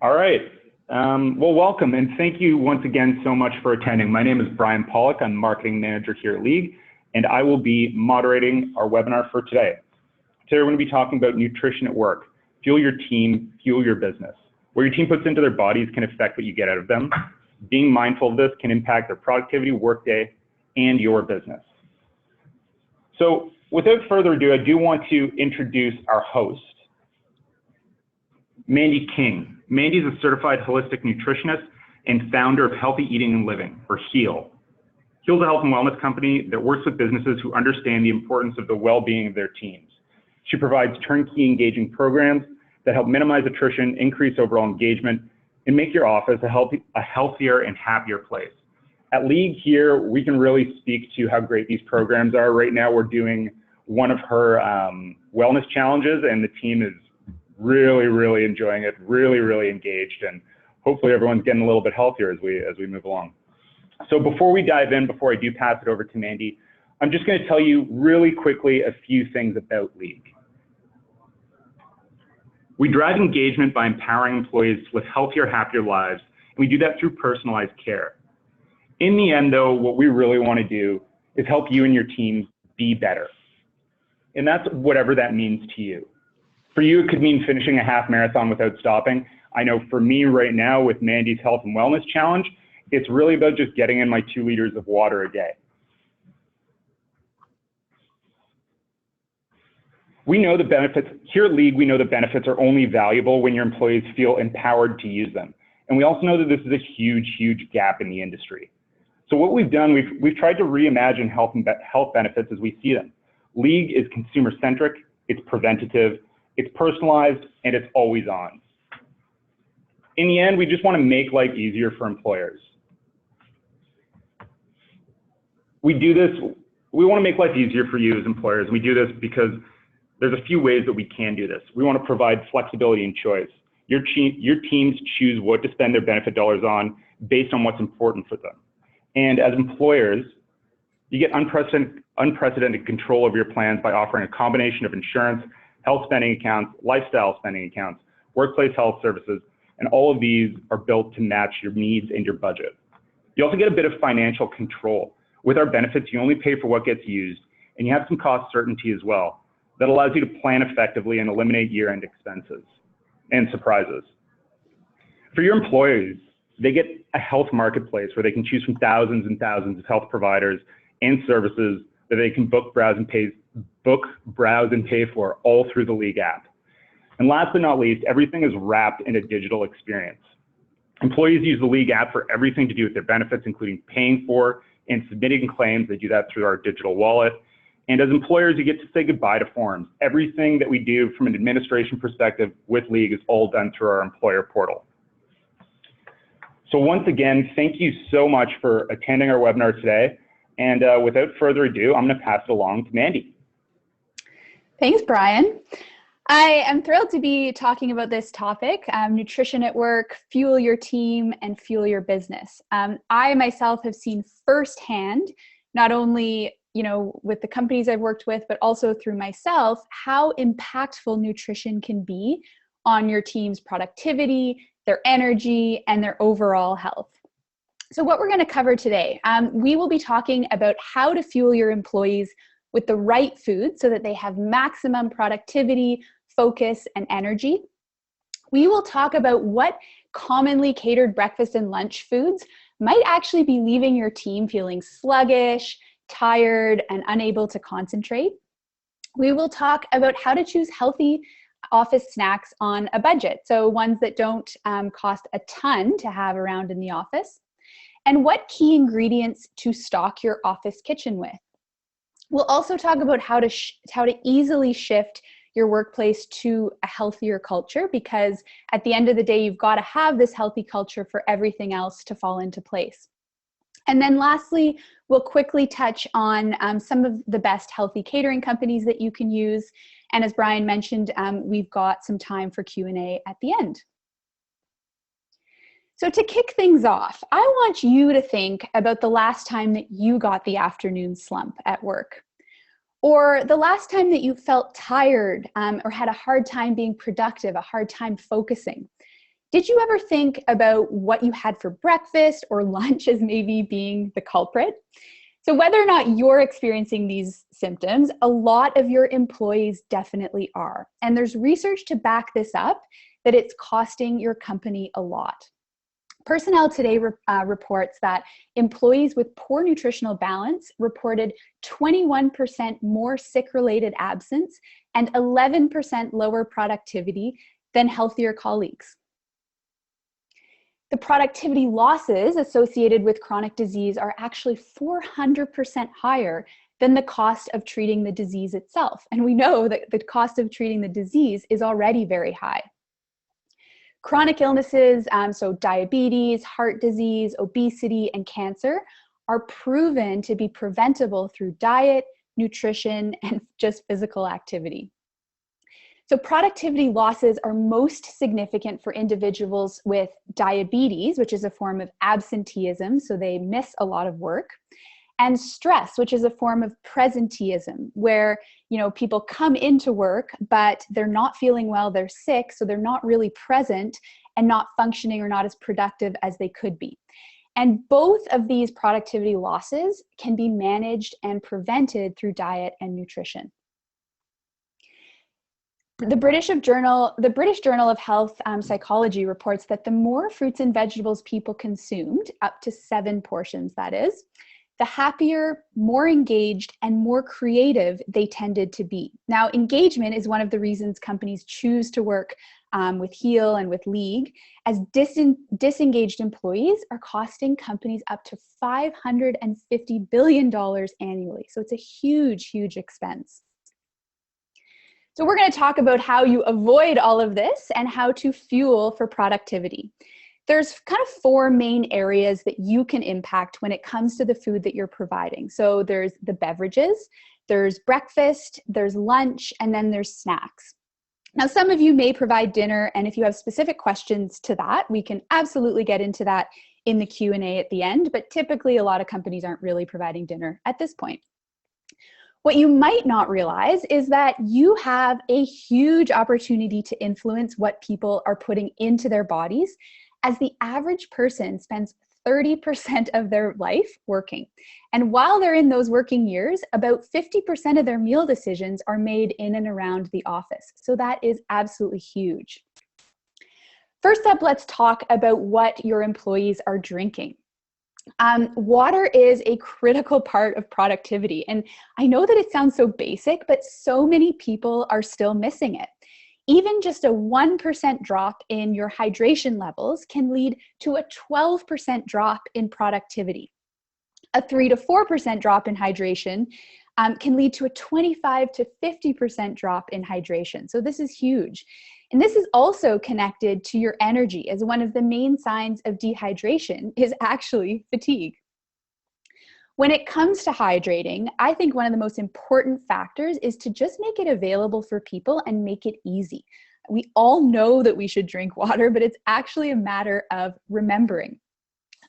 All right. Well, welcome and thank you once again so much for attending. My name is Brian Pollock. I'm Marketing Manager here at League, and I will be moderating our webinar for today. Today we're going to be talking about nutrition at work. Fuel your team, fuel your business. What your team puts into their bodies can affect what you get out of them. Being mindful of this can impact their productivity, workday, and your business. So without further ado, I do want to introduce our host, Mandy King. Mandy is a certified holistic nutritionist and founder of Healthy Eating and Living, or HEAL. HEAL is a health and wellness company that works with businesses who understand the importance of the well-being of their teams. She provides turnkey engaging programs that help minimize attrition, increase overall engagement, and make your office a healthier and happier place. At League here, we can really speak to how great these programs are. Right now, we're doing one of her wellness challenges, and the team is really enjoying it, really engaged, and hopefully everyone's getting a little bit healthier as we move along. So before we dive in, before I do pass it over to Mandy, I'm just going to tell you really quickly a few things about League. We drive engagement by empowering employees with healthier, happier lives, and we do that through personalized care. In the end, though, what we really want to do is help you and your team be better. And that's whatever that means to you. For you, it could mean finishing a half marathon without stopping. I know for me right now with Mandy's Health and Wellness Challenge, it's really about just getting in my 2 liters of water a day. We know the benefits, here at League, we know the benefits are only valuable when your employees feel empowered to use them. And we also know that this is a huge gap in the industry. So what we've done, we've tried to reimagine health benefits as we see them. League is consumer-centric, it's preventative, it's personalized, and it's always on. In the end, we just want to make life easier for employers. We want to make life easier for you as employers. We do this because there's a few ways that we can do this. We want to provide flexibility and choice. Your teams choose what to spend their benefit dollars on based on what's important for them. And as employers, you get unprecedented control over your plans by offering a combination of insurance, health spending accounts, lifestyle spending accounts, workplace health services, and all of these are built to match your needs and your budget. You also get a bit of financial control. With our benefits, you only pay for what gets used, and you have some cost certainty as well. That allows you to plan effectively and eliminate year-end expenses and surprises. For your employees, they get a health marketplace where they can choose from thousands and thousands of health providers and services that they can book, browse, and pay for all through the League app. And last but not least, everything is wrapped in a digital experience. Employees use the League app for everything to do with their benefits, including paying for and submitting claims. They do that through our digital wallet. And as employers, you get to say goodbye to forms. Everything that we do from an administration perspective with League is all done through our employer portal. So once again, thank you so much for attending our webinar today. And without further ado, I'm going to pass it along to Mandy. Thanks, Brian. I am thrilled to be talking about this topic, nutrition at work, fuel your team, and fuel your business. I myself have seen firsthand, not only with the companies I've worked with, but also through myself, how impactful nutrition can be on your team's productivity, their energy, and their overall health. So what we're going to cover today, we will be talking about how to fuel your employees with the right food so that they have maximum productivity, focus, and energy. We will talk about what commonly catered breakfast and lunch foods might actually be leaving your team feeling sluggish, tired, and unable to concentrate. We will talk about how to choose healthy office snacks on a budget, so ones that don't cost a ton to have around in the office, and what key ingredients to stock your office kitchen with. We'll also talk about how to easily shift your workplace to a healthier culture, because at the end of the day, you've got to have this healthy culture for everything else to fall into place. And then lastly, we'll quickly touch on some of the best healthy catering companies that you can use. And as Brian mentioned, we've got some time for Q&A at the end. So to kick things off, I want you to think about the last time that you got the afternoon slump at work, or the last time that you felt tired or had a hard time being productive, a hard time focusing. Did you ever think about what you had for breakfast or lunch as maybe being the culprit? So whether or not you're experiencing these symptoms, a lot of your employees definitely are. And there's research to back this up, that it's costing your company a lot. Personnel Today reports that employees with poor nutritional balance reported 21% more sick-related absence and 11% lower productivity than healthier colleagues. The productivity losses associated with chronic disease are actually 400% higher than the cost of treating the disease itself. And we know that the cost of treating the disease is already very high. Chronic illnesses, so diabetes, heart disease, obesity, and cancer, are proven to be preventable through diet, nutrition, and just physical activity. So productivity losses are most significant for individuals with diabetes, which is a form of absenteeism, so they miss a lot of work, and stress, which is a form of presenteeism, where people come into work, but they're not feeling well, they're sick, so they're not really present and not functioning or not as productive as they could be. And both of these productivity losses can be managed and prevented through diet and nutrition. The British Journal of Health Psychology reports that the more fruits and vegetables people consumed, up to 7 portions that is, the happier, more engaged, and more creative they tended to be. Now, engagement is one of the reasons companies choose to work with Heal and with League, as disengaged employees are costing companies up to $550 billion annually. So it's a huge, huge expense. So we're going to talk about how you avoid all of this and how to fuel for productivity. There's kind of 4 main areas that you can impact when it comes to the food that you're providing. So there's the beverages, there's breakfast, there's lunch, and then there's snacks. Now, some of you may provide dinner, and if you have specific questions to that, we can absolutely get into that in the Q&A at the end, but typically a lot of companies aren't really providing dinner at this point. What you might not realize is that you have a huge opportunity to influence what people are putting into their bodies, as the average person spends 30% of their life working. And while they're in those working years, about 50% of their meal decisions are made in and around the office. So that is absolutely huge. First up, let's talk about what your employees are drinking. Water is a critical part of productivity. And I know that it sounds so basic, but so many people are still missing it. Even just a 1% drop in your hydration levels can lead to a 12% drop in productivity. A 3 to 4% drop in hydration can lead to a 25 to 50% drop in hydration. So this is huge. And this is also connected to your energy, as one of the main signs of dehydration is actually fatigue. When it comes to hydrating, I think one of the most important factors is to just make it available for people and make it easy. We all know that we should drink water, but it's actually a matter of remembering.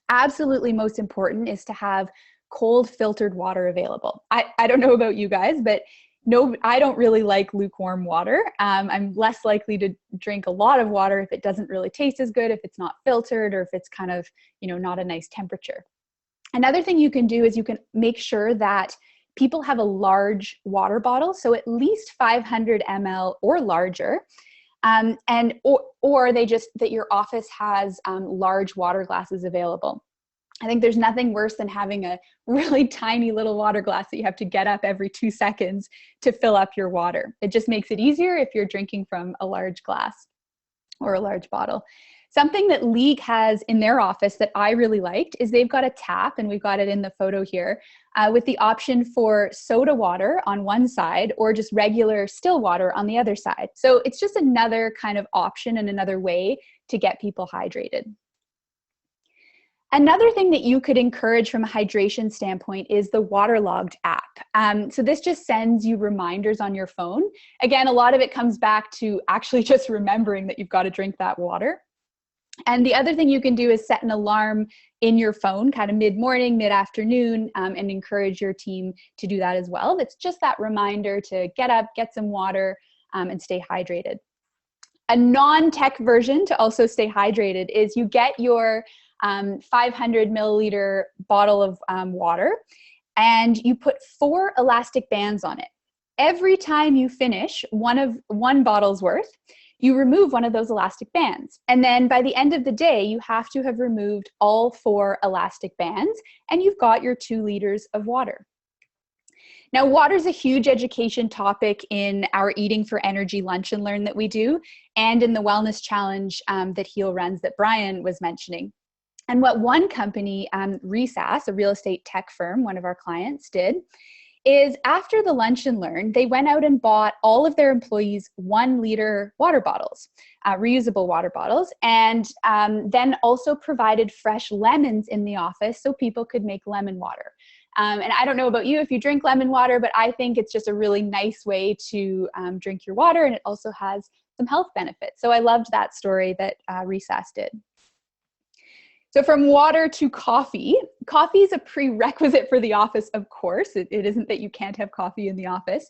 Absolutely most important is to have cold filtered water available. I don't know about you guys, but no, I don't really like lukewarm water. I'm less likely to drink a lot of water if it doesn't really taste as good, if it's not filtered, or if it's kind of, not a nice temperature. Another thing you can do is you can make sure that people have a large water bottle, so at least 500 ml or larger, or that your office has large water glasses available. I think there's nothing worse than having a really tiny little water glass that you have to get up every 2 seconds to fill up your water. It just makes it easier if you're drinking from a large glass or a large bottle. Something that League has in their office that I really liked is they've got a tap, and we've got it in the photo here, with the option for soda water on one side or just regular still water on the other side. So it's just another kind of option and another way to get people hydrated. Another thing that you could encourage from a hydration standpoint is the Waterlogged app. So this just sends you reminders on your phone. Again, a lot of it comes back to actually just remembering that you've got to drink that water. And the other thing you can do is set an alarm in your phone, kind of mid-morning, mid-afternoon, and encourage your team to do that as well. That's just that reminder to get up, get some water, and stay hydrated. A non-tech version to also stay hydrated is you get your 500 milliliter bottle of water, and you put 4 elastic bands on it. Every time you finish one bottle's worth, you remove one of those elastic bands. And then by the end of the day, you have to have removed all 4 elastic bands, and you've got your 2 liters of water. Now, water is a huge education topic in our Eating for Energy Lunch and Learn that we do, and in the Wellness Challenge that Heal runs that Brian was mentioning. And what one company, Resas, a real estate tech firm, one of our clients, did is after the Lunch and Learn, they went out and bought all of their employees 1 liter water bottles, reusable water bottles, and then also provided fresh lemons in the office so people could make lemon water. And I don't know about you if you drink lemon water, but I think it's just a really nice way to drink your water, and it also has some health benefits. So I loved that story that Resas did. So from water to coffee, coffee is a prerequisite for the office, of course. It isn't that you can't have coffee in the office,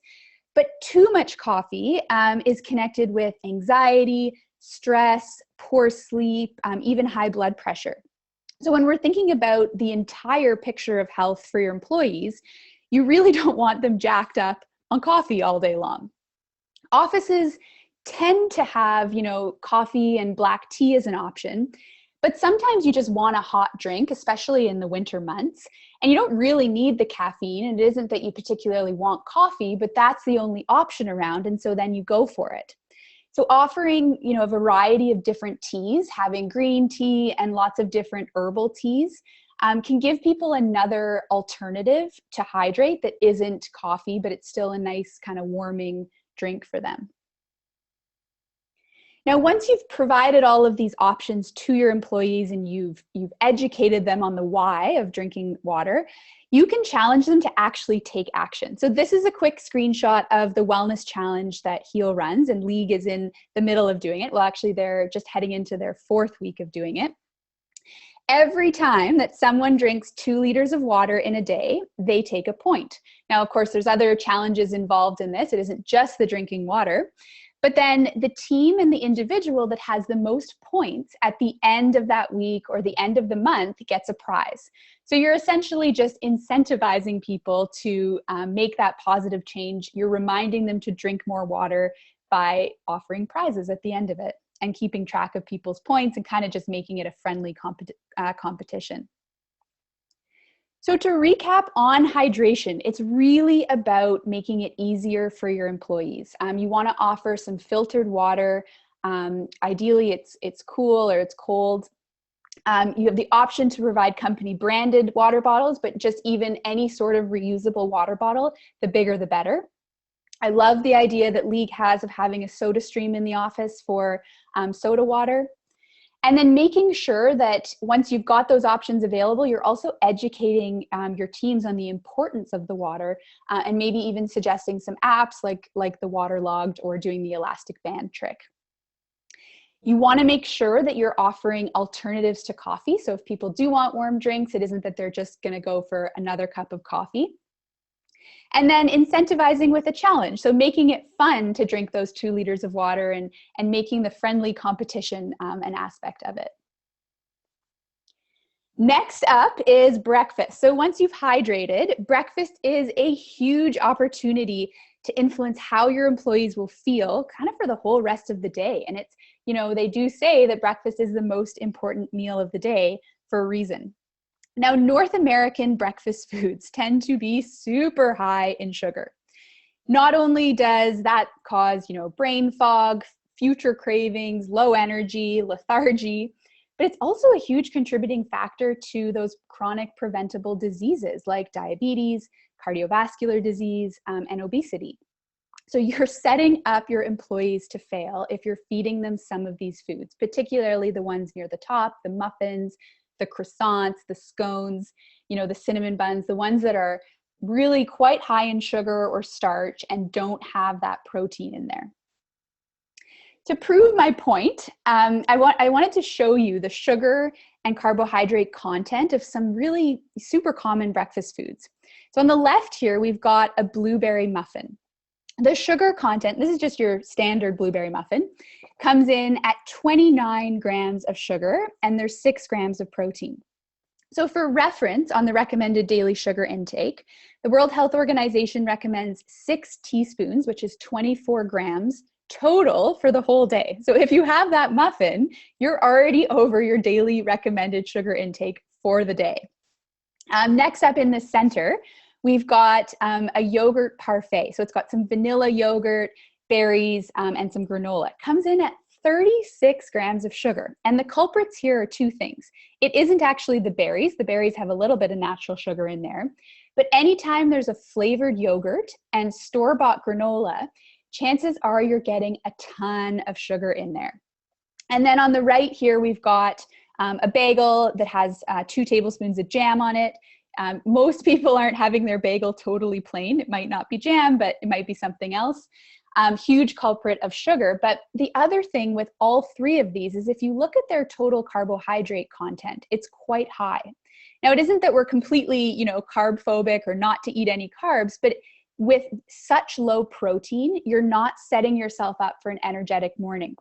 but too much coffee is connected with anxiety, stress, poor sleep, even high blood pressure. So when we're thinking about the entire picture of health for your employees, you really don't want them jacked up on coffee all day long. Offices tend to have, coffee and black tea as an option, but sometimes you just want a hot drink, especially in the winter months, and you don't really need the caffeine. And it isn't that you particularly want coffee, but that's the only option around, and so then you go for it. So offering, a variety of different teas, having green tea and lots of different herbal teas can give people another alternative to hydrate that isn't coffee, but it's still a nice kind of warming drink for them. Now, once you've provided all of these options to your employees and you've educated them on the why of drinking water, you can challenge them to actually take action. So this is a quick screenshot of the wellness challenge that Heal runs, and League is in the middle of doing it. Well, actually, they're just heading into their 4th week of doing it. Every time that someone drinks 2 liters of water in a day, they take a point. Now, of course, there's other challenges involved in this. It isn't just the drinking water. But then the team and the individual that has the most points at the end of that week or the end of the month gets a prize. So you're essentially just incentivizing people to make that positive change. You're reminding them to drink more water by offering prizes at the end of it and keeping track of people's points and kind of just making it a friendly competition. So to recap on hydration, it's really about making it easier for your employees. You want to offer some filtered water. Ideally, it's cool or it's cold. You have the option to provide company branded water bottles, but just even any sort of reusable water bottle, the bigger the better. I love the idea that League has of having a soda stream in the office for soda water. And then making sure that once you've got those options available, you're also educating your teams on the importance of the water and maybe even suggesting some apps like the waterlogged or doing the elastic band trick. You want to make sure that you're offering alternatives to coffee. So if people do want warm drinks, it isn't that they're just going to go for another cup of coffee. And then incentivizing with a challenge. So making it fun to drink those 2 liters of water and making the friendly competition an aspect of it. Next up is breakfast. So once you've hydrated, breakfast is a huge opportunity to influence how your employees will feel kind of for the whole rest of the day. And it's, they do say that breakfast is the most important meal of the day for a reason. Now, North American breakfast foods tend to be super high in sugar. Not only does that cause, brain fog, future cravings, low energy, lethargy, but it's also a huge contributing factor to those chronic preventable diseases like diabetes, cardiovascular disease, and obesity. So you're setting up your employees to fail if you're feeding them some of these foods, particularly the ones near the top, the muffins, the croissants, the scones, the cinnamon buns, the ones that are really quite high in sugar or starch and don't have that protein in there. To prove my point, I wanted to show you the sugar and carbohydrate content of some really super common breakfast foods. So on the left here, we've got a blueberry muffin. The sugar content, this is just your standard blueberry muffin. comes in at 29 grams of sugar, and there's 6 grams of protein. So for reference on the recommended daily sugar intake, the World Health Organization recommends 6 teaspoons, which is 24 grams total for the whole day. So if you have that muffin, you're already over your daily recommended sugar intake for the day. Next up in the center, we've got a yogurt parfait. So it's got some vanilla yogurt, berries, and some granola. It comes in at 36 grams of sugar. And the culprits here are 2 things. It isn't actually the berries. The berries have a little bit of natural sugar in there. But anytime there's a flavored yogurt and store-bought granola, chances are you're getting a ton of sugar in there. And then on the right here, we've got a bagel that has 2 tablespoons of jam on it. Most people aren't having their bagel totally plain. It might not be jam, but it might be something else. Huge culprit of sugar. But the other thing with all 3 of these is if you look at their total carbohydrate content, it's quite high. Now, it isn't that we're completely, carb phobic or not to eat any carbs, but with such low protein, you're not setting yourself up for an energetic morning.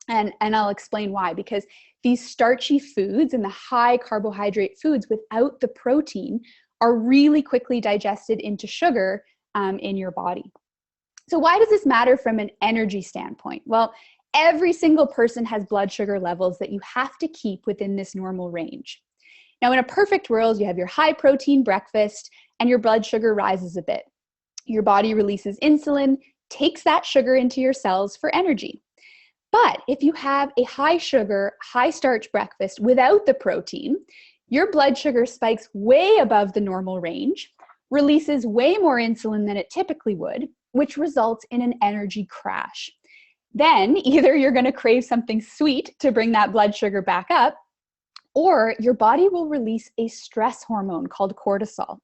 And I'll explain why, because these starchy foods and the high carbohydrate foods without the protein are really quickly digested into sugar in your body. So why does this matter from an energy standpoint? Well, every single person has blood sugar levels that you have to keep within this normal range. Now, in a perfect world, you have your high protein breakfast and your blood sugar rises a bit. Your body releases insulin, takes that sugar into your cells for energy. But if you have a high sugar, high starch breakfast without the protein, your blood sugar spikes way above the normal range, releases way more insulin than it typically would, which results in an energy crash. Then either you're going to crave something sweet to bring that blood sugar back up, or your body will release a stress hormone called cortisol.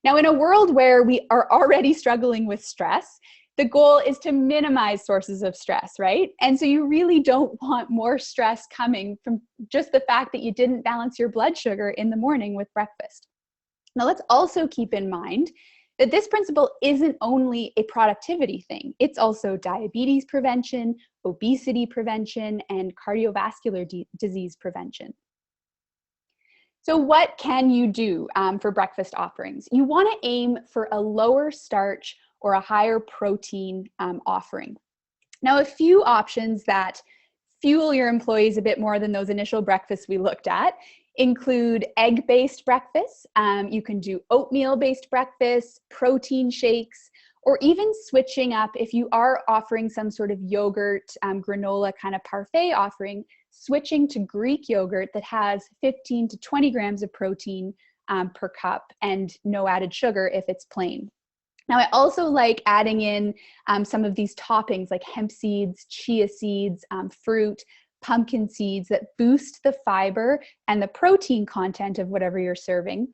Now, in a world where we are already struggling with stress, the goal is to minimize sources of stress, right? And so you really don't want more stress coming from just the fact that you didn't balance your blood sugar in the morning with breakfast. Now, let's also keep in mind that this principle isn't only a productivity thing. It's also diabetes prevention, obesity prevention, and cardiovascular disease prevention. So what can you do for breakfast offerings? You want to aim for a lower starch or a higher protein offering. Now, a few options that fuel your employees a bit more than those initial breakfasts we looked at include egg-based breakfasts. You can do oatmeal-based breakfasts, protein shakes, or even switching up if you are offering some sort of yogurt, granola kind of parfait offering, switching to Greek yogurt that has 15 to 20 grams of protein per cup and no added sugar if it's plain. Now, I also like adding in some of these toppings like hemp seeds, chia seeds, fruit, pumpkin seeds that boost the fiber and the protein content of whatever you're serving.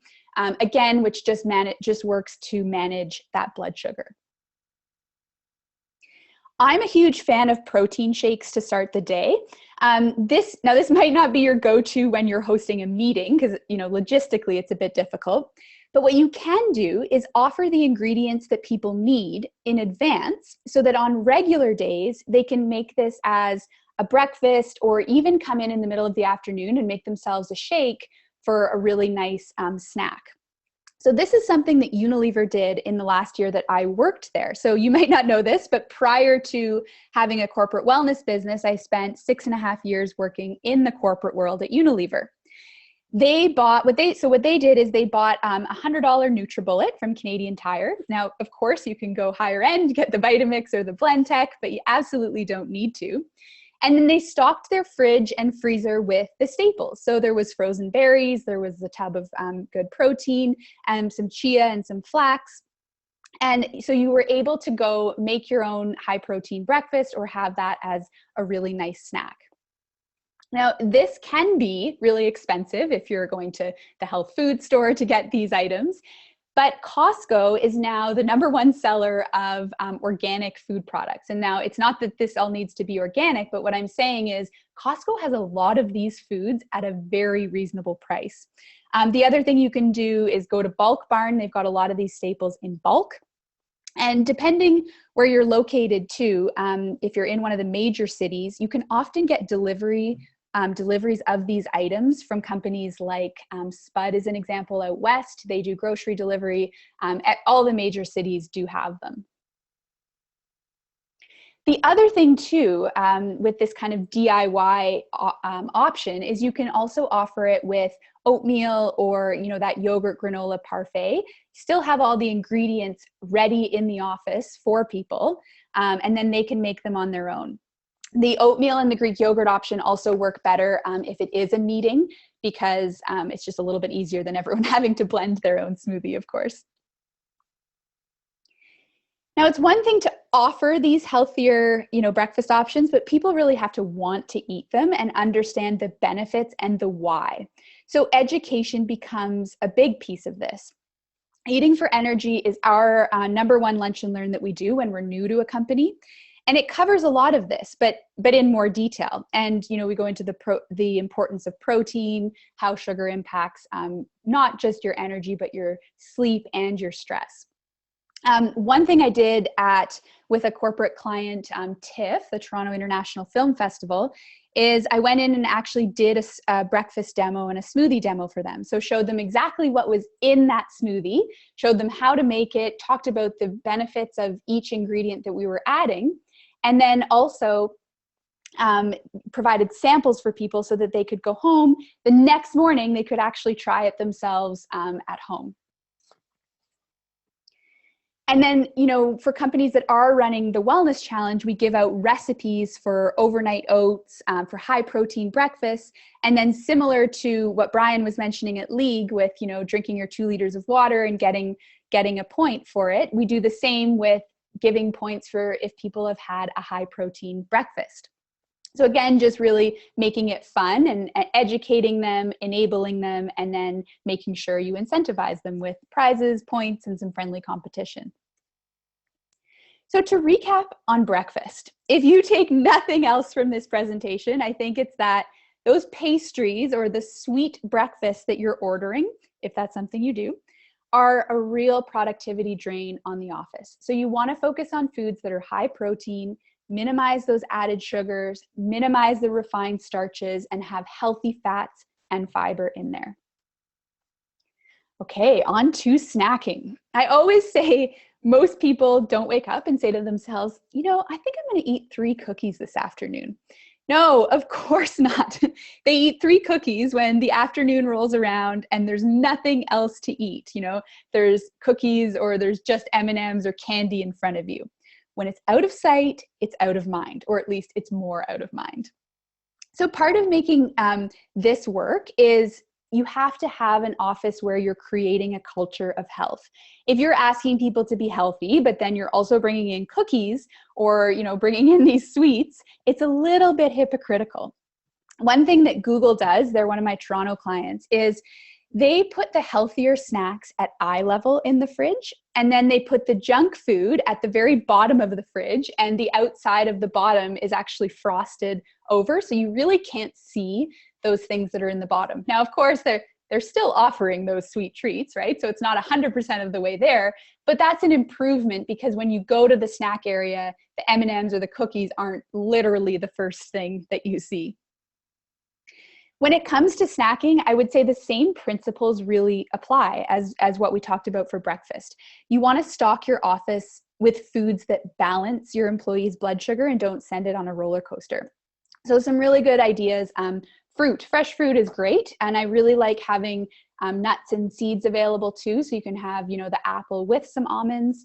Again, which just works to manage that blood sugar. I'm a huge fan of protein shakes to start the day. This might not be your go-to when you're hosting a meeting because, logistically it's a bit difficult. But what you can do is offer the ingredients that people need in advance so that on regular days, they can make this as a breakfast or even come in the middle of the afternoon and make themselves a shake for a really nice snack. So this is something that Unilever did in the last year that I worked there. So you might not know this, but prior to having a corporate wellness business, I spent 6.5 years working in the corporate world at Unilever. What they did is they bought a $100 NutriBullet from Canadian Tire. Now, of course, you can go higher end, get the Vitamix or the BlendTech, but you absolutely don't need to. And then they stocked their fridge and freezer with the staples. So there was frozen berries, there was a tub of good protein, and some chia and some flax. And so you were able to go make your own high protein breakfast or have that as a really nice snack. Now, this can be really expensive if you're going to the health food store to get these items, but Costco is now the #1 seller of organic food products. And now it's not that this all needs to be organic, but what I'm saying is Costco has a lot of these foods at a very reasonable price. The other thing you can do is go to Bulk Barn. They've got a lot of these staples in bulk. And depending where you're located too, if you're in one of the major cities, you can often get deliveries of these items from companies like Spud is an example out west. They do grocery delivery. All the major cities do have them. The other thing too, with this kind of DIY option is you can also offer it with oatmeal or, that yogurt granola parfait. Still have all the ingredients ready in the office for people, and then they can make them on their own. The oatmeal and the Greek yogurt option also work better if it is a meeting, because it's just a little bit easier than everyone having to blend their own smoothie, of course. Now, it's one thing to offer these healthier, breakfast options, but people really have to want to eat them and understand the benefits and the why. So education becomes a big piece of this. Eating for energy is our number one lunch and learn that we do when we're new to a company. And it covers a lot of this, but in more detail. And, we go into the importance of protein, how sugar impacts not just your energy, but your sleep and your stress. One thing I did with a corporate client, TIFF, the Toronto International Film Festival, is I went in and actually did a breakfast demo and a smoothie demo for them. So showed them exactly what was in that smoothie, showed them how to make it, talked about the benefits of each ingredient that we were adding, and then also provided samples for people so that they could go home. The next morning, they could actually try it themselves at home. And then, for companies that are running the wellness challenge, we give out recipes for overnight oats, for high protein breakfasts. And then similar to what Brian was mentioning at League with, drinking your 2 liters of water and getting a point for it, we do the same with giving points for if people have had a high protein breakfast. So again, just really making it fun and educating them, enabling them, and then making sure you incentivize them with prizes, points, and some friendly competition. So to recap on breakfast, if you take nothing else from this presentation, I think it's that those pastries or the sweet breakfast that you're ordering, if that's something you do, are a real productivity drain on the office. So you want to focus on foods that are high protein, minimize those added sugars, minimize the refined starches, and have healthy fats and fiber in there. Okay, on to snacking. I always say most people don't wake up and say to themselves, I think I'm going to eat 3 cookies this afternoon. No, of course not. They eat 3 cookies when the afternoon rolls around and there's nothing else to eat. There's cookies or there's just M&Ms or candy in front of you. When it's out of sight, it's out of mind, or at least it's more out of mind. So part of making this work is you have to have an office where you're creating a culture of health. If you're asking people to be healthy, but then you're also bringing in cookies or, bringing in these sweets, it's a little bit hypocritical. One thing that Google does, they're one of my Toronto clients, is they put the healthier snacks at eye level in the fridge, and then they put the junk food at the very bottom of the fridge, and the outside of the bottom is actually frosted over, so you really can't see those things that are in the bottom. Now, of course, they're still offering those sweet treats, right? So it's not 100% of the way there, but that's an improvement because when you go to the snack area, the M&Ms or the cookies aren't literally the first thing that you see. When it comes to snacking, I would say the same principles really apply as what we talked about for breakfast. You want to stock your office with foods that balance your employees' blood sugar and don't send it on a roller coaster. So some really good ideas. Fruit, fresh fruit is great. And I really like having nuts and seeds available too. So you can have, the apple with some almonds,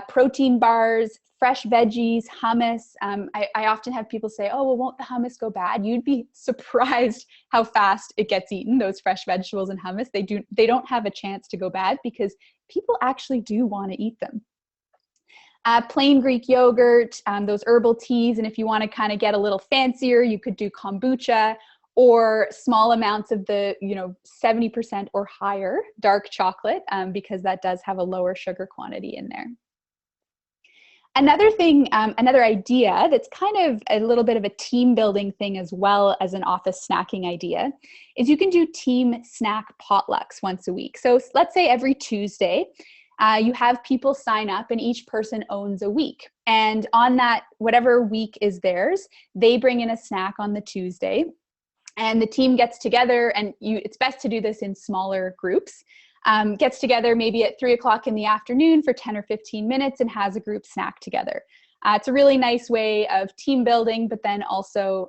protein bars, fresh veggies, hummus. I often have people say, oh, well, won't the hummus go bad? You'd be surprised how fast it gets eaten, those fresh vegetables and hummus. They don't have a chance to go bad because people actually do want to eat them. Plain Greek yogurt, those herbal teas. And if you want to kind of get a little fancier, you could do kombucha or small amounts of the, 70% or higher dark chocolate, because that does have a lower sugar quantity in there. Another thing, another idea that's kind of a little bit of a team building thing as well as an office snacking idea is you can do team snack potlucks once a week. So let's say every Tuesday, You have people sign up and each person owns a week. And on that, whatever week is theirs, they bring in a snack on the Tuesday. And the team gets together, and it's best to do this in smaller groups, gets together maybe at 3 o'clock in the afternoon for 10 or 15 minutes and has a group snack together. It's a really nice way of team building, but then also,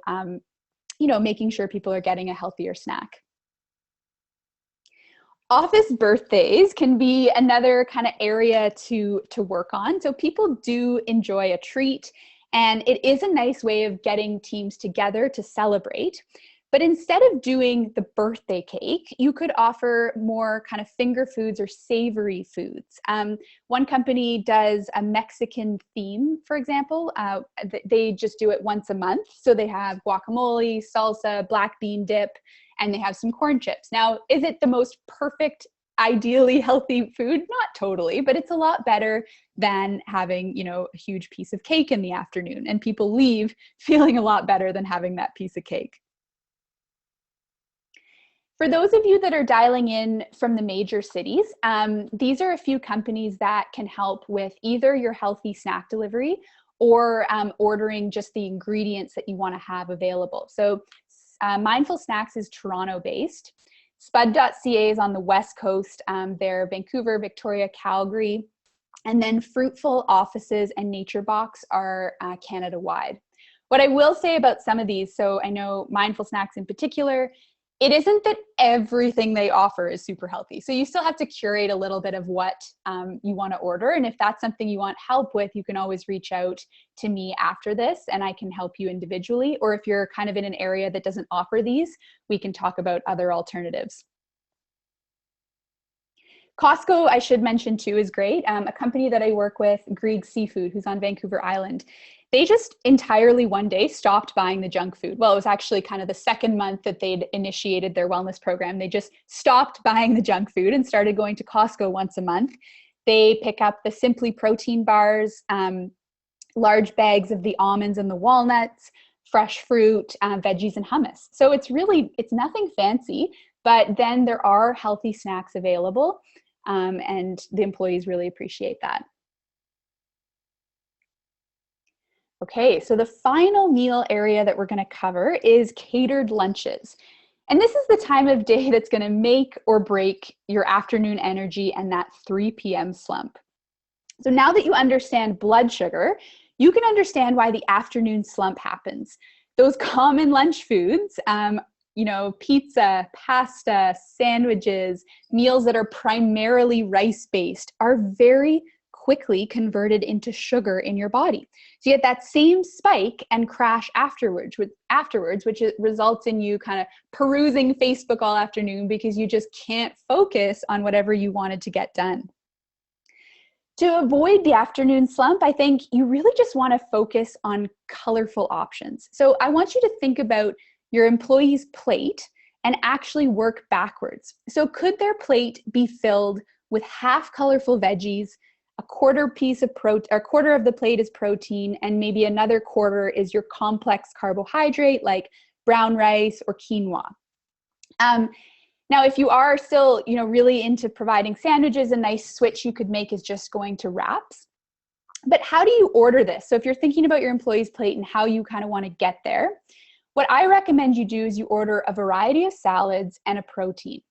making sure people are getting a healthier snack. Office birthdays can be another kind of area to work on. So people do enjoy a treat, and it is a nice way of getting teams together to celebrate. But instead of doing the birthday cake, you could offer more kind of finger foods or savory foods. One company does a Mexican theme, for example. They just do it once a month. So they have guacamole, salsa, black bean dip, and they have some corn chips. Now, is it the most perfect, ideally healthy food? Not totally, but it's a lot better than having, a huge piece of cake in the afternoon. And people leave feeling a lot better than having that piece of cake. For those of you that are dialing in from the major cities, these are a few companies that can help with either your healthy snack delivery or ordering just the ingredients that you want to have available. So Mindful Snacks is Toronto-based. Spud.ca is on the West Coast. They're Vancouver, Victoria, Calgary. And then Fruitful Offices and Nature Box are Canada-wide. What I will say about some of these, so I know Mindful Snacks in particular, it isn't that everything they offer is super healthy. So you still have to curate a little bit of what you want to order. And if that's something you want help with, you can always reach out to me after this and I can help you individually. Or if you're kind of in an area that doesn't offer these, we can talk about other alternatives. Costco, I should mention too, is great. A company that I work with, Grieg Seafood, who's on Vancouver Island, they just entirely one day stopped buying the junk food. Well, it was actually kind of the second month that they'd initiated their wellness program. They just stopped buying the junk food and started going to Costco once a month. They pick up the Simply protein bars, large bags of the almonds and the walnuts, fresh fruit, veggies, and hummus. So it's nothing fancy, but then there are healthy snacks available, and the employees really appreciate that. Okay, so the final meal area that we're going to cover is catered lunches. And this is the time of day that's going to make or break your afternoon energy and that 3 p.m. slump. So now that you understand blood sugar, you can understand why the afternoon slump happens. Those common lunch foods, pizza, pasta, sandwiches, meals that are primarily rice-based are very quickly converted into sugar in your body. So you get that same spike and crash afterwards, which results in you kind of perusing Facebook all afternoon because you just can't focus on whatever you wanted to get done. To avoid the afternoon slump, I think you really just want to focus on colorful options. So I want you to think about your employee's plate and actually work backwards. So could their plate be filled with half colorful veggies, a quarter of the plate is protein, and maybe another quarter is your complex carbohydrate like brown rice or quinoa. Now, if you are still, really into providing sandwiches, a nice switch you could make is just going to wraps. But how do you order this? So if you're thinking about your employee's plate and how you kind of want to get there, what I recommend you do is you order a variety of salads and a protein.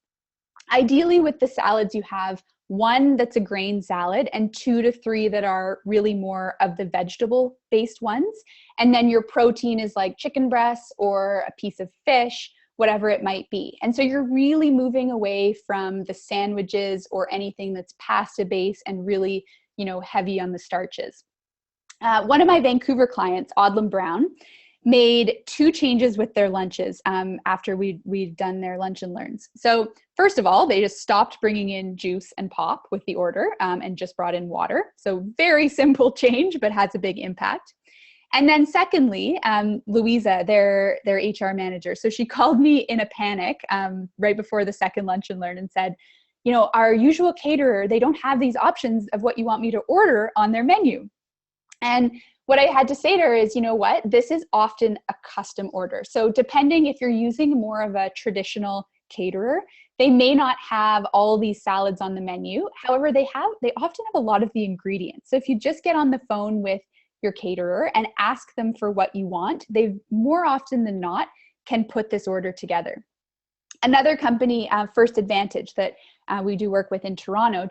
Ideally, with the salads, you have one that's a grain salad and 2 to 3 that are really more of the vegetable-based ones. And then your protein is like chicken breasts or a piece of fish, whatever it might be. And so you're really moving away from the sandwiches or anything that's pasta-based and really, heavy on the starches. One of my Vancouver clients, Odlum Brown, made 2 changes with their lunches after we'd done their lunch and learns. So first of all, they just stopped bringing in juice and pop with the order and just brought in water. So very simple change, but has a big impact. And then secondly, Louisa, their HR manager, so she called me in a panic right before the second lunch and learn and said, our usual caterer, they don't have these options of what you want me to order on their menu. And what I had to say to her is, this is often a custom order. So depending if you're using more of a traditional caterer, they may not have all these salads on the menu. However, they often have a lot of the ingredients. So if you just get on the phone with your caterer and ask them for what you want, they more often than not can put this order together. Another company, First Advantage, that we do work with in Toronto,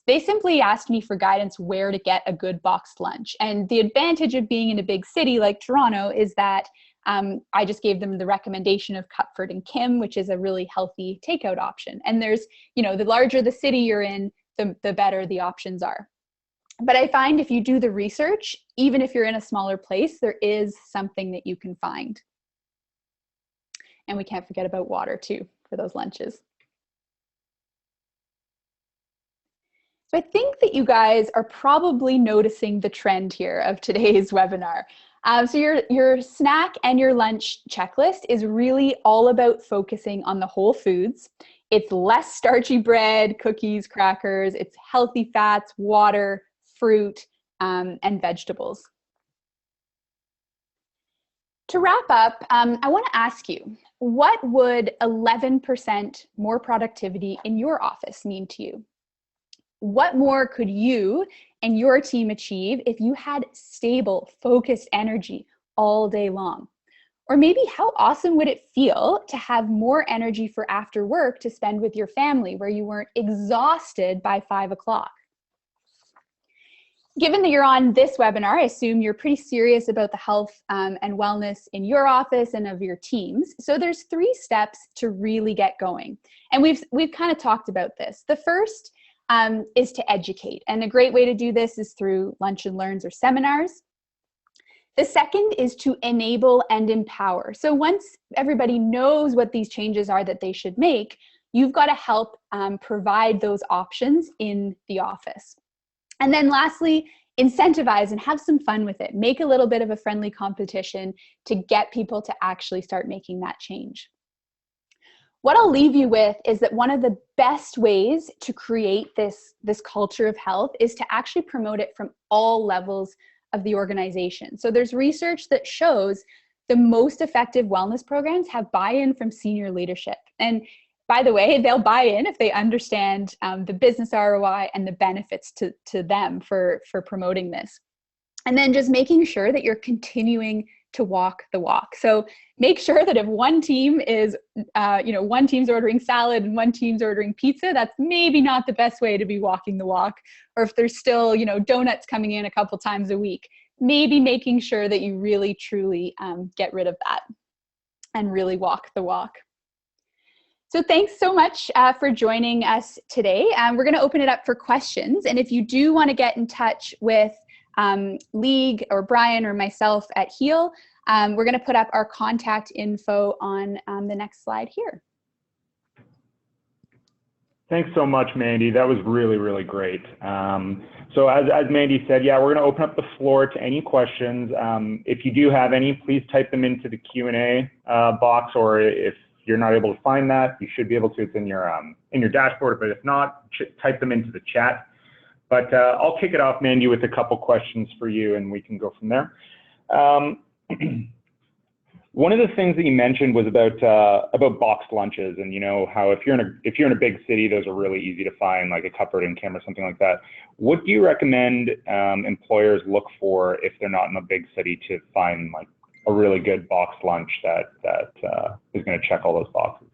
they simply asked me for guidance where to get a good boxed lunch. And the advantage of being in a big city like Toronto is that I just gave them the recommendation of Cupford and Kim, which is a really healthy takeout option. And there's, the larger the city you're in, the better the options are. But I find if you do the research, even if you're in a smaller place, there is something that you can find. And we can't forget about water too for those lunches. So I think that you guys are probably noticing the trend here of today's webinar. So your snack and your lunch checklist is really all about focusing on the whole foods. It's less starchy bread, cookies, crackers. It's healthy fats, water, fruit, and vegetables. To wrap up, I want to ask you, what would 11% more productivity in your office mean to you? What more could you and your team achieve if you had stable, focused energy all day long? Or maybe how awesome would it feel to have more energy for after work to spend with your family, where you weren't exhausted by 5 o'clock? Given that you're on this webinar, I assume you're pretty serious about the health and wellness in your office and of your teams. So there's 3 steps to really get going. And we've kind of talked about this. The first is to educate. And a great way to do this is through lunch and learns or seminars. The second is to enable and empower. So once everybody knows what these changes are that they should make, you've got to help provide those options in the office. And then lastly, incentivize and have some fun with it. Make a little bit of a friendly competition to get people to actually start making that change. What I'll leave you with is that one of the best ways to create this culture of health is to actually promote it from all levels of the organization. So there's research that shows the most effective wellness programs have buy-in from senior leadership. And by the way, they'll buy in if they understand the business ROI and the benefits to them for promoting this. And then just making sure that you're continuing to walk the walk. So make sure that if one team is, one team's ordering salad and one team's ordering pizza, that's maybe not the best way to be walking the walk. Or if there's still, donuts coming in a couple times a week, maybe making sure that you really, truly get rid of that and really walk the walk. So thanks so much for joining us today. We're going to open it up for questions. And if you do want to get in touch with League or Brian or myself at Heal, we're going to put up our contact info on the next slide here. Thanks so much, Mandy. That was really, really great. So as Mandy said, yeah, we're going to open up the floor to any questions. If you do have any, please type them into the Q&A box, or if you're not able to find that, you should be able to. It's in your dashboard, but if not, type them into the chat. But I'll kick it off, Mandy, with a couple questions for you, and we can go from there. One of the things that you mentioned was about boxed lunches, and how if you're in a big city, those are really easy to find, like a Cupford and Kim or something like that. What do you recommend employers look for if they're not in a big city to find like a really good boxed lunch that is going to check all those boxes?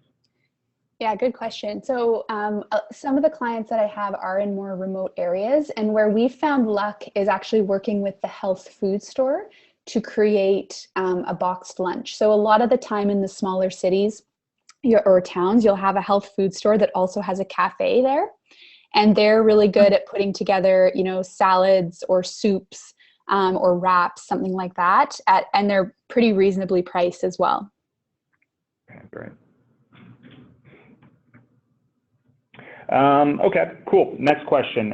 Yeah, good question. So some of the clients that I have are in more remote areas, and where we've found luck is actually working with the health food store to create a boxed lunch. So a lot of the time in the smaller cities or towns, you'll have a health food store that also has a cafe there. And they're really good at putting together, salads or soups or wraps, something like that. And they're pretty reasonably priced as well. Okay, great. Okay, cool. Next question.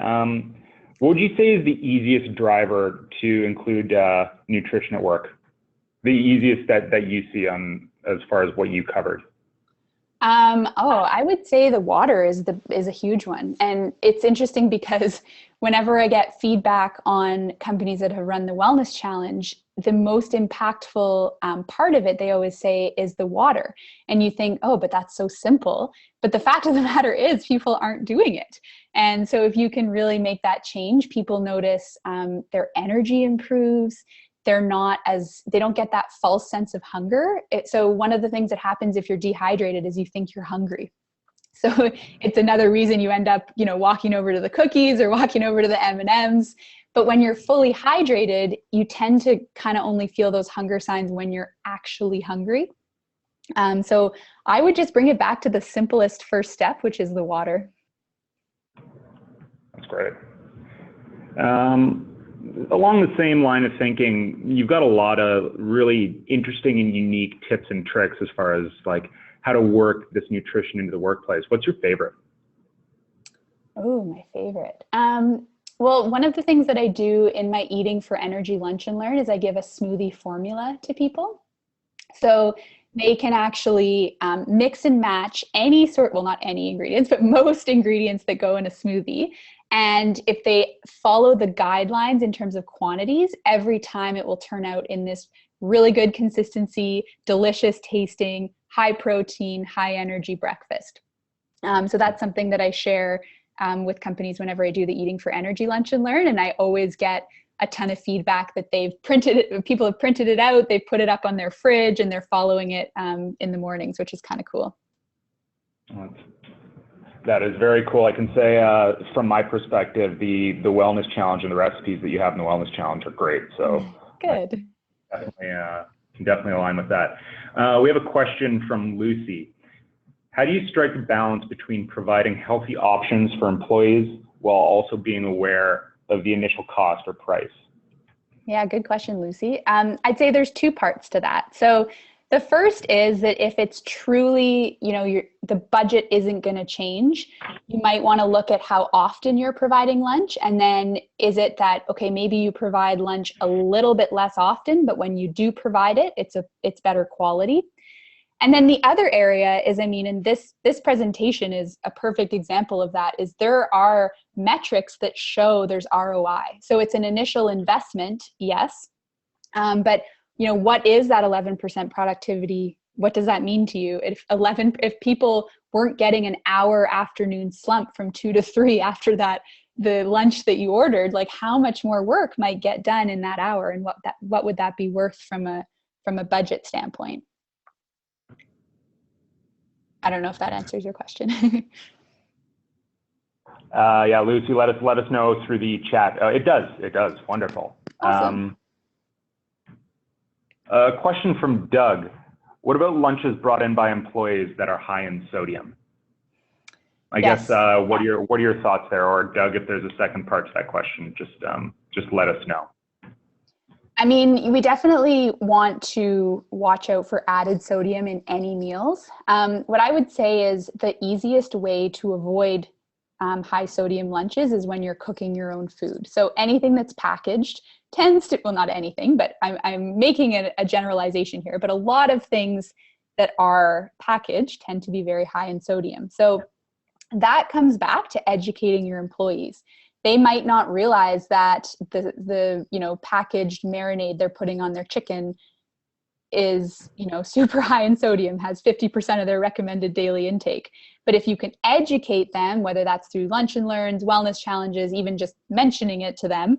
What would you say is the easiest driver to include nutrition at work? The easiest that you see as far as what you covered? I would say the water is a huge one. And it's interesting because whenever I get feedback on companies that have run the wellness challenge, the most impactful part of it, they always say, is the water. And you think, oh, but that's so simple. But the fact of the matter is people aren't doing it. And so if you can really make that change, people notice their energy improves. They don't get that false sense of hunger. So one of the things that happens if you're dehydrated is you think you're hungry. So it's another reason you end up, walking over to the cookies or walking over to the M&Ms. But when you're fully hydrated, you tend to kind of only feel those hunger signs when you're actually hungry. So I would just bring it back to the simplest first step, which is the water. That's great. Along the same line of thinking, you've got a lot of really interesting and unique tips and tricks as far as like how to work this nutrition into the workplace. What's your favorite? Oh, my favorite. Well, one of the things that I do in my Eating for Energy Lunch and Learn is I give a smoothie formula to people. So they can actually mix and match not any ingredients, but most ingredients that go in a smoothie. And if they follow the guidelines in terms of quantities, every time it will turn out in this really good consistency, delicious tasting, high protein, high energy breakfast. So that's something that I share with companies whenever I do the Eating for Energy Lunch and Learn. And I always get a ton of feedback that people have printed it out, they've put it up on their fridge, and they're following it in the mornings, which is kind of cool. That is very cool. I can say from my perspective, the wellness challenge and the recipes that you have in the wellness challenge are great. So good. I can definitely align with that. We have a question from Lucy. How do you strike a balance between providing healthy options for employees while also being aware of the initial cost or price? Yeah, good question, Lucy. I'd say there's two parts to that. So the first is that if it's truly, the budget isn't going to change, you might want to look at how often you're providing lunch. And then is it that, okay, maybe you provide lunch a little bit less often, but when you do provide it, it's better quality. And then the other area is, and this presentation is a perfect example of that, is there are metrics that show there's ROI. So it's an initial investment, yes, but what is that 11% productivity? What does that mean to you? If people weren't getting an hour afternoon slump from 2 to 3 after the lunch that you ordered, like how much more work might get done in that hour, and what would that be worth from a budget standpoint? I don't know if that answers your question. Yeah, Lucy, let us know through the chat. It does. Wonderful. Awesome. A question from Doug. What about lunches brought in by employees that are high in sodium? I guess, what are your thoughts there? Or Doug, if there's a second part to that question, just let us know. We definitely want to watch out for added sodium in any meals. What I would say is the easiest way to avoid high sodium lunches is when you're cooking your own food. So anything that's packaged tends to, well, not anything, but I'm making a generalization here, but a lot of things that are packaged tend to be very high in sodium. So that comes back to educating your employees. They might not realize that the packaged marinade they're putting on their chicken is, super high in sodium, has 50% of their recommended daily intake. But if you can educate them, whether that's through lunch and learns, wellness challenges, even just mentioning it to them,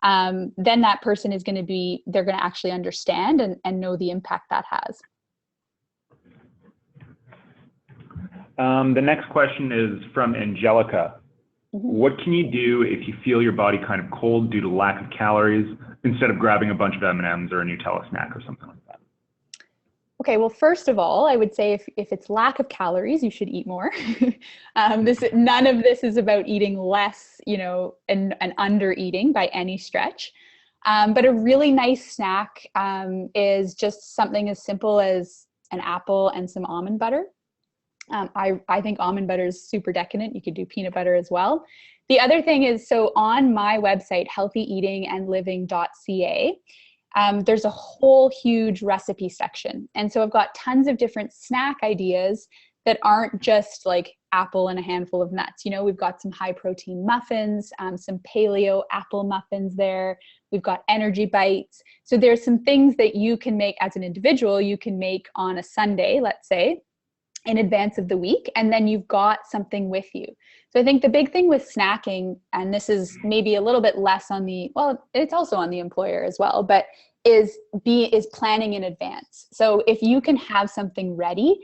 then that person they're going to actually understand and know the impact that has. The next question is from Angelica. Mm-hmm. What can you do if you feel your body kind of cold due to lack of calories instead of grabbing a bunch of M&Ms or a Nutella snack or something like that? Okay, well, first of all, I would say if it's lack of calories, you should eat more. None of this is about eating less, and under eating by any stretch. But a really nice snack is just something as simple as an apple and some almond butter. I think almond butter is super decadent. You could do peanut butter as well. The other thing is, so on my website, healthyeatingandliving.ca, there's a whole huge recipe section. And so I've got tons of different snack ideas that aren't just like apple and a handful of nuts. You know, we've got some high protein muffins, some paleo apple muffins there. We've got energy bites. So there's some things that you can make as an individual, you can make on a Sunday, let's say, in advance of the week, and then you've got something with you. So I think the big thing with snacking, and this is maybe a little bit less on the, well, it's also on the employer as well, but is planning in advance. So if you can have something ready,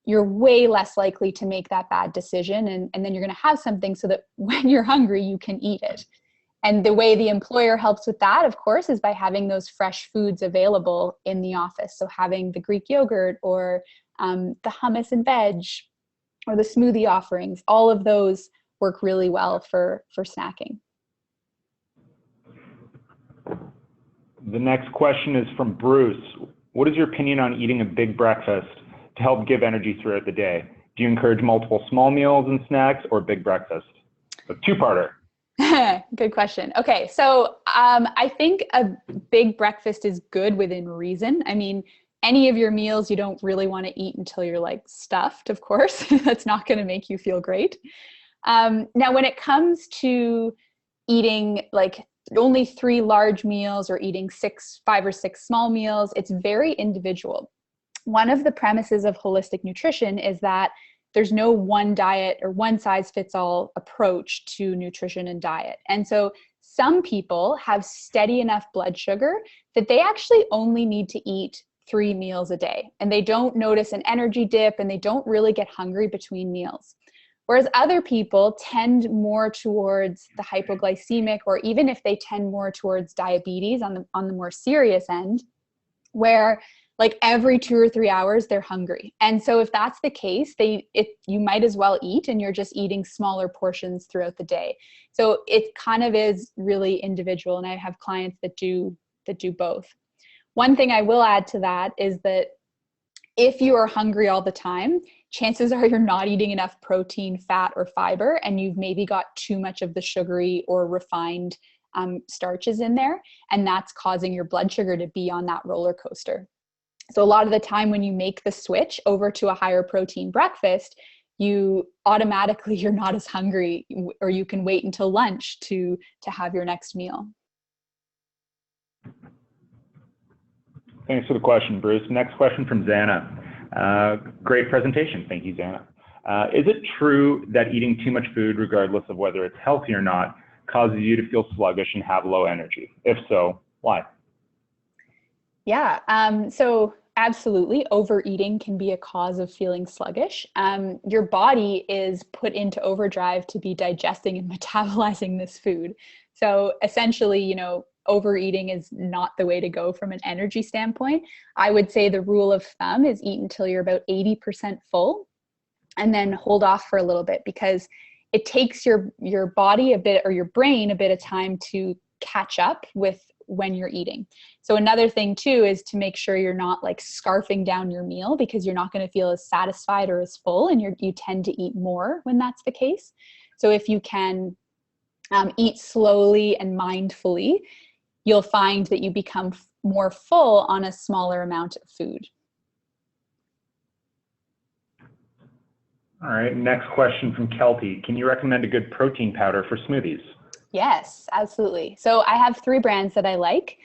you're way less likely to make that bad decision. And then you're going to have something so that when you're hungry, you can eat it. And the way the employer helps with that, of course, is by having those fresh foods available in the office. So having the Greek yogurt or the hummus and veg or the smoothie offerings, all of those work really well for snacking. The next question is from Bruce. What is your opinion on eating a big breakfast to help give energy throughout the day? Do you encourage multiple small meals and snacks or big breakfast? A two-parter. Good question. Okay, so I think a big breakfast is good within reason. I mean, any of your meals you don't really want to eat until you're like stuffed, of course. That's not going to make you feel great. Now, when it comes to eating like only 3 large meals or eating 5 or 6 small meals, it's very individual. One of the premises of holistic nutrition is that there's no one diet or one size fits all approach to nutrition and diet. And so some people have steady enough blood sugar that they actually only need to eat 3 meals a day, and they don't notice an energy dip and they don't really get hungry between meals. Whereas other people tend more towards the hypoglycemic, or even if they tend more towards diabetes on the more serious end, where like every 2 or 3 hours they're hungry. And so if that's the case, you might as well eat, and you're just eating smaller portions throughout the day. So it kind of is really individual, and I have clients that do both. One thing I will add to that is that if you are hungry all the time, chances are you're not eating enough protein, fat, or fiber, and you've maybe got too much of the sugary or refined starches in there, and that's causing your blood sugar to be on that roller coaster. So a lot of the time when you make the switch over to a higher protein breakfast, you're not as hungry, or you can wait until lunch to have your next meal. Thanks for the question, Bruce. Next question from Xana. Great presentation. Thank you, Xana. Is it true that eating too much food, regardless of whether it's healthy or not, causes you to feel sluggish and have low energy? If so, why? Yeah, so absolutely, overeating can be a cause of feeling sluggish. Your body is put into overdrive to be digesting and metabolizing this food. So essentially, overeating is not the way to go from an energy standpoint. I would say the rule of thumb is eat until you're about 80% full, and then hold off for a little bit, because it takes your body a bit, or your brain a bit of time to catch up with when you're eating. So another thing too is to make sure you're not like scarfing down your meal, because you're not going to feel as satisfied or as full, and you tend to eat more when that's the case. So if you can eat slowly and mindfully, you'll find that you become more full on a smaller amount of food. All right, next question from Kelty. Can you recommend a good protein powder for smoothies? Yes, absolutely. So I have 3 brands that I like.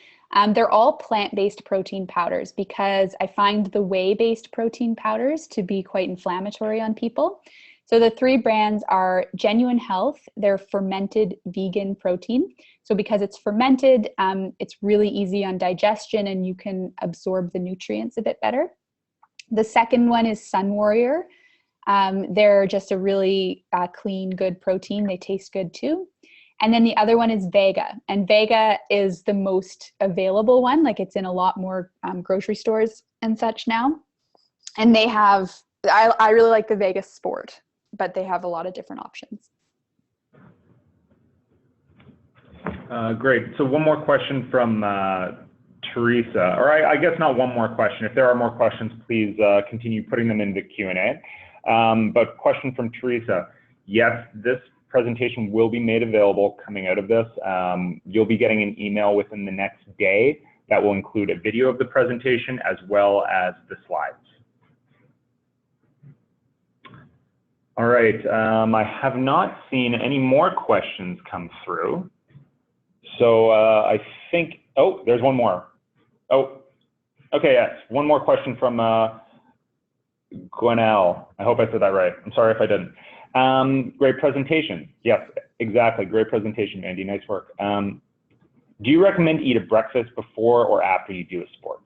They're all plant-based protein powders, because I find the whey-based protein powders to be quite inflammatory on people. So the 3 brands are Genuine Health. They're fermented vegan protein. So because it's fermented, it's really easy on digestion, and you can absorb the nutrients a bit better. The second one is Sun Warrior. They're just a really clean, good protein. They taste good too. And then the other one is Vega, and Vega is the most available one. Like, it's in a lot more grocery stores and such now. And they have, I really like the Vega Sport, but they have a lot of different options. Great. So one more question from Teresa, or I guess not one more question. If there are more questions, please continue putting them into Q&A. But question from Teresa. Yes, this presentation will be made available coming out of this. You'll be getting an email within the next day that will include a video of the presentation as well as the slides. All right. I have not seen any more questions come through. So I think, oh, there's one more. Oh, okay, yes. One more question from Gwenelle. I hope I said that right. I'm sorry if I didn't. Great presentation. Yes, exactly. Great presentation, Mandy. Nice work. Do you recommend to eat a breakfast before or after you do a sport?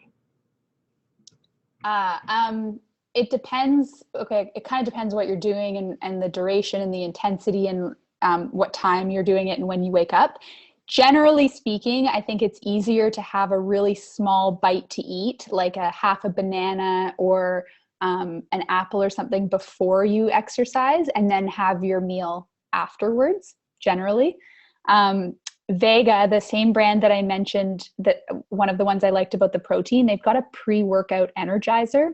It depends. Okay, it kind of depends what you're doing and the duration and the intensity and what time you're doing it and when you wake up. Generally speaking, I think it's easier to have a really small bite to eat, like a half a banana or an apple or something before you exercise, and then have your meal afterwards, generally. Vega, the same brand that I mentioned, that one of the ones I liked about the protein, they've got a pre-workout energizer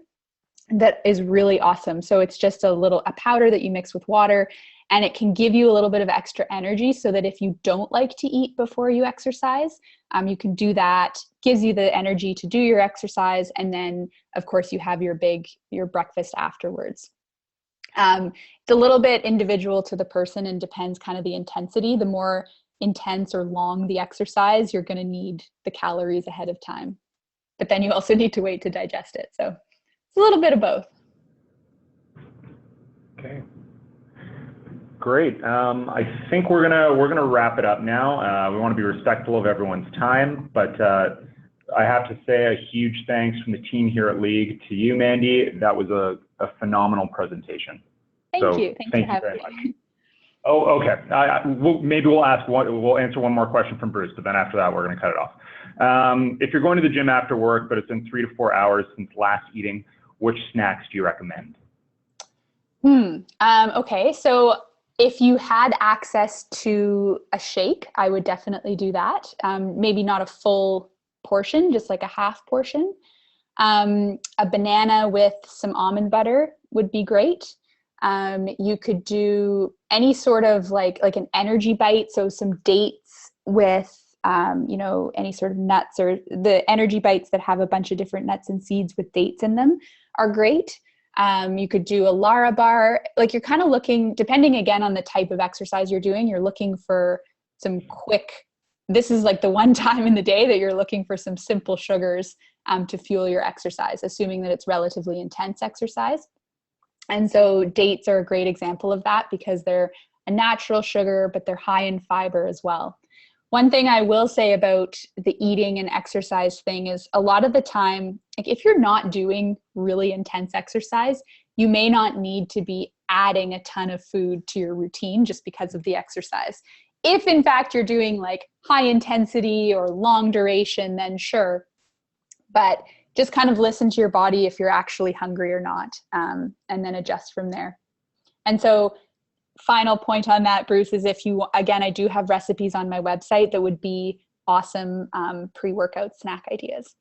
that is really awesome. So it's just a powder that you mix with water, and it can give you a little bit of extra energy so that if you don't like to eat before you exercise, you can do that. Gives you the energy to do your exercise. And then of course you have your breakfast afterwards. It's a little bit individual to the person and depends kind of the intensity. The more intense or long the exercise, you're going to need the calories ahead of time, but then you also need to wait to digest it. So it's a little bit of both. Okay. Great. I think we're gonna wrap it up now. We want to be respectful of everyone's time, but I have to say a huge thanks from the team here at League to you, Mandy. That was a phenomenal presentation. Thank you. Thanks for having me. Oh, okay. Maybe we'll answer one more question from Bruce, but then after that, we're going to cut it off. If you're going to the gym after work, but it's been 3 to 4 hours since last eating, which snacks do you recommend? Okay. So if you had access to a shake, I would definitely do that. Maybe not a full portion, just like a half portion. A banana with some almond butter would be great. You could do any sort of like an energy bite. So some dates with, any sort of nuts, or the energy bites that have a bunch of different nuts and seeds with dates in them are great. You could do a Lara bar. Like, you're kind of looking, depending again on the type of exercise you're doing, you're looking for some quick, this is like the one time in the day that you're looking for some simple sugars to fuel your exercise, assuming that it's relatively intense exercise. And so dates are a great example of that because they're a natural sugar, but they're high in fiber as well. One thing I will say about the eating and exercise thing is a lot of the time, like if you're not doing really intense exercise, you may not need to be adding a ton of food to your routine just because of the exercise. If in fact you're doing like high intensity or long duration, then sure. But just kind of listen to your body if you're actually hungry or not, and then adjust from there. And so final point on that, Bruce, is if you, again, I do have recipes on my website that would be awesome pre-workout snack ideas.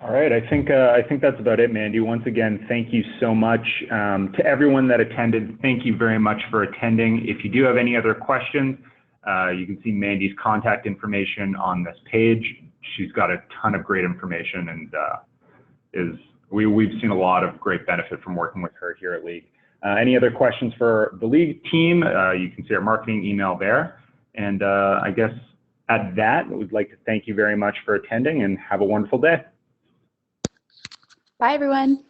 All right, I think that's about it, Mandy. Once again, thank you so much. To everyone that attended, thank you very much for attending. If you do have any other questions, you can see Mandy's contact information on this page. She's got a ton of great information, and we've seen a lot of great benefit from working with her here at League. Any other questions for the League team? You can see our marketing email there. And I guess at that, we'd like to thank you very much for attending and have a wonderful day. Bye, everyone.